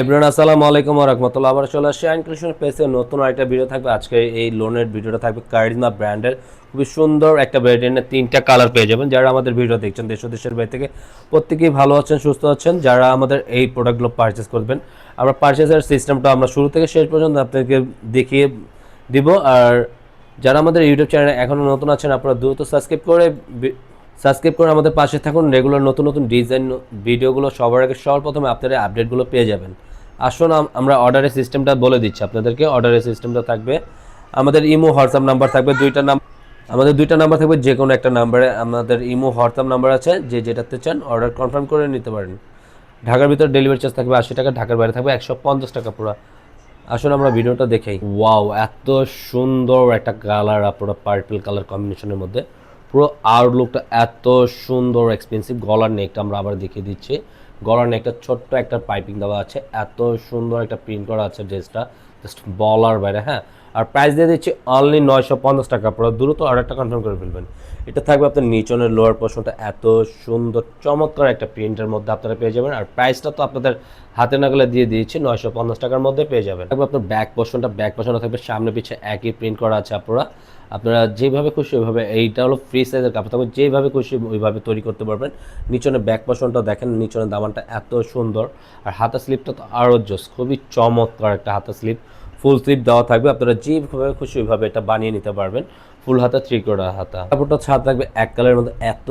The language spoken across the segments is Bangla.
এভরিওয়ান আসসালামু আলাইকুম ওয়া রাহমাতুল্লাহ। আবার চলে আসছি ইনক্লুশন পেজে নতুন আরেকটা ভিডিও থাকবে। আজকে এই লোনের ভিডিওটা থাকবে কারিজমা ব্র্যান্ডের খুবই সুন্দর একটা ভেরিয়েন্টের তিনটা কালার পেয়ে যাবেন। যারা আমাদের ভিডিও দেখছেন দেশ ও দেশের বাইরে থেকে প্রত্যেকেই ভালো আছেন, সুস্থ আছেন। যারা আমাদের এই প্রোডাক্টগুলো পারচেস করবেন, আমরা পারচেসের সিস্টেমটা আমরা শুরু থেকে শেষ পর্যন্ত আপনাদেরকে দেখিয়ে দিব। আর যারা আমাদের ইউটিউব চ্যানেলে এখনও নতুন আছেন, আপনারা দ্রুত সাবস্ক্রাইব করে আমাদের পাশে থাকুন। রেগুলার নতুন নতুন ডিজাইন ভিডিওগুলো সবার আগে সবার প্রথমে আপনারা আপডেটগুলো পেয়ে যাবেন। আসুন আমরা অর্ডারের সিস্টেমটা বলে দিচ্ছি আপনাদেরকে। অর্ডারের সিস্টেমটা থাকবে, আমাদের ইমো হোয়াটসঅ্যাপ নাম্বার থাকবে দুইটা নাম্বার থাকবে। যে কোনো একটা নাম্বারে আমাদের ইমো হোয়াটসঅ্যাপ নাম্বার আছে, যে যেটাতে চান অর্ডার কনফার্ম করে নিতে পারেন। ঢাকার ভিতরে ডেলিভারি চার্জ থাকবে 80 টাকা, ঢাকার বাইরে থাকবে 150 টাকা পুরো। আসুন আমরা ভিডিওটা দেখাই। ওয়াও, এত সুন্দর একটা কালার, আপনারা পার্পল কালার কম্বিনেশনের মধ্যে পুরো আউটলুকটা এত সুন্দর এক্সপেন্সিভ। গলার নেকটা আমরা আবার দেখিয়ে দিচ্ছি। গলার নেকটা ছোট্ট একটা পাইপিং দেওয়া আছে, এত সুন্দর একটা প্রিন্ট করা আছে ড্রেসটা, জাস্ট বলার বাইরে। হ্যাঁ, আর প্রাইস দিয়ে দিচ্ছি অনলি 950 টাকা। পুরো দ্রুত অর্ডারটা কনফার্ম করে ফেলবেন। এটা থাকবে আপনার নিচনের লোয়ার পোর্শনটা এত সুন্দর চমৎকার একটা প্রিন্টের মধ্যে আপনারা পেয়ে যাবেন। আর প্রাইসটা তো আপনাদের হাতে নাগালে দিয়ে দিয়েছি, 950 টাকার মধ্যে পেয়ে যাবেন। থাকবে আপনার ব্যাক পোর্শনটা থাকবে সামনে পিছে একই প্রিন্ট করা আছে। আপনারা যেভাবে খুশি ওইভাবে, এইটা হলো ফ্রি সাইজের কাপড় থাকবে, যেভাবে খুশি ওইভাবে তৈরি করতে পারবেন। নিচনের ব্যাক পোর্শনটা দেখেন, নিচনের দামানটা এত সুন্দর। আর হাতা স্লিপটা তো আরও জোস, খুবই চমৎকার একটা হাতা স্লিপ, ফুল স্লিপ দেওয়া থাকবে। আপনারা যেভাবে খুশি ওইভাবে এটা বানিয়ে নিতে পারবেন। ফুল হাতা, ত্রিকোণা হাতা। কাপড়টা ছাদ থাকবে এক কালারের মধ্যে, এত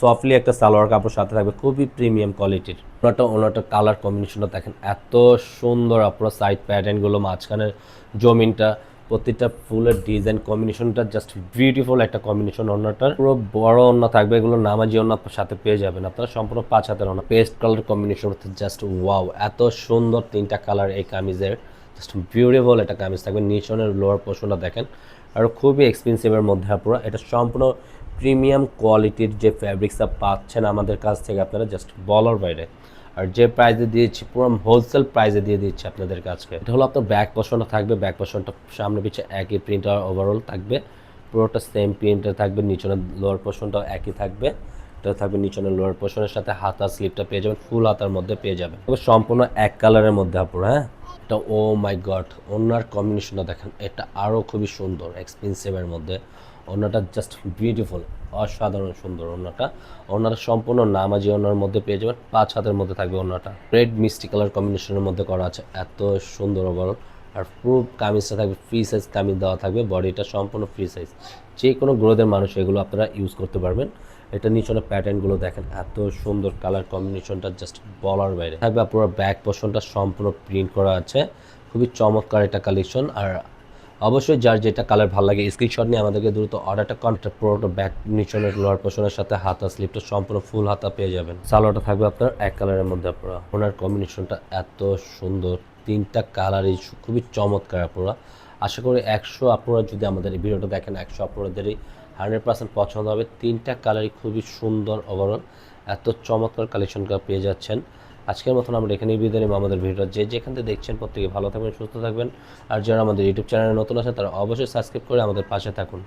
সফটলি একটা সালোয়ার কাপড় সাথে থাকবে, খুবই প্রিমিয়াম কোয়ালিটির। ওনাটা কালার কম্বিনেশনটা দেখেন এত সুন্দর। আপনারা সাইড প্যাটার্নগুলো, মাঝখানের জমিনটা, প্রতিটা ফুলের ডিজাইন কম্বিনেশনটা জাস্ট বিউটিফুল একটা কম্বিনেশন। ওনাটার পুরো বড় ওনা থাকবে, এগুলো নামাজি ওনা সাথে পেয়ে যাবেন আপনারা। সম্পূর্ণ 5 হাতের ওনা, পেস্ট কালার কম্বিনেশন হচ্ছে জাস্ট ওয়াও। এত সুন্দর তিনটা কালার এই কামিজের, জাস্ট বিউটিফুল একটা কামিজ থাকবে। নিচনের লোয়ার পোর্শনটা দেখেন, আর খুবই এক্সপেন্সিভের মধ্যে আপনারা এটা সম্পূর্ণ প্রিমিয়াম কোয়ালিটির যে ফ্যাব্রিক্সটা পাচ্ছেন আমাদের কাছ থেকে আপনারা, জাস্ট বলার বাইরে। আর যে প্রাইসে দিয়েছি পুরো হোলসেল প্রাইসে দিয়ে দিচ্ছি আপনাদের কাছে। এটা হলো আপনার ব্যাক পোর্শনটা থাকবে, ব্যাক পোর্শনটা সামনে পিছিয়ে একই প্রিন্ট আর ওভারঅল থাকবে, পুরোটা সেম প্রিন্টের থাকবে। নিচনের লোয়ার পোর্শনটাও একই থাকবে। এটা থাকবে নিচনের লোয়ার পোর্শনের সাথে হাতা স্লিপটা পেয়ে যাবেন, ফুল হাতার মধ্যে পেয়ে যাবেন, তবে সম্পূর্ণ এক কালারের মধ্যে আপনারা। হ্যাঁ, এটা ও মাই গড, ওনার কম্বিনেশনটা দেখেন, এটা আরও খুবই সুন্দর এক্সপেন্সিভের মধ্যে। ওনাটা জাস্ট বিউটিফুল, অসাধারণ সুন্দর। ওনাটা সম্পূর্ণ নামাজি ওনার মধ্যে পেয়ে যাবেন, 5 হাতের মধ্যে থাকবে। ওনাটা রেড মিষ্টি কালার কম্বিনেশনের মধ্যে করা আছে, এত সুন্দর ওভারঅল। আর পুরো কামিজটা থাকবে ফ্রি সাইজ কামিজ দেওয়া থাকবে, বডিটা সম্পূর্ণ ফ্রি সাইজ। যে কোনো গ্রোথের মানুষ এগুলো আপনারা ইউজ করতে পারবেন। এটা নিচনের প্যাটার্নগুলো দেখেন, এত সুন্দর কালার কম্বিনেশনটা জাস্ট বলার বাইরে থাকবে। আপনার ব্যাক পোর্শনটা সম্পূর্ণ প্রিন্ট করা আছে, খুবই চমৎকার একটা কালেকশন। আর অবশ্যই যার যেটা কালার ভালো লাগে স্ক্রিনশট নিয়ে আমাদেরকে দ্রুত অর্ডারটা কন্ট্যাক্ট। পুরোটা ব্যাক নিচনের লোয়ার পোর্শনের সাথে হাতা স্লিপটা সম্পূর্ণ ফুল হাতা পেয়ে যাবেন। সালোয়ারটা থাকবে আপনার এক কালারের মধ্যে। আপনারা ওনার কম্বিনেশনটা এত সুন্দর, তিনটা কালারই খুবই চমৎকার। আপনারা আশা করি 100 আপনারা যদি আমাদের এই ভিডিওটা দেখেন, 100 আপনাদেরই 100% পছন্দ হবে। তিনটা কালারই খুবই সুন্দর ওভারঅল, এত চমৎকার কালেকশনটা পেয়ে যাচ্ছেন। আজকের মতন আমরা এখানেই বিদায় নেব। আমাদের ভিডিওটা যে যেখান থেকে দেখছেন প্রত্যেকে ভালো থাকবেন, সুস্থ থাকবেন। আর যারা আমাদের ইউটিউব চ্যানেলে নতুন আছেন তারা অবশ্যই সাবস্ক্রাইব করে আমাদের পাশে থাকুন।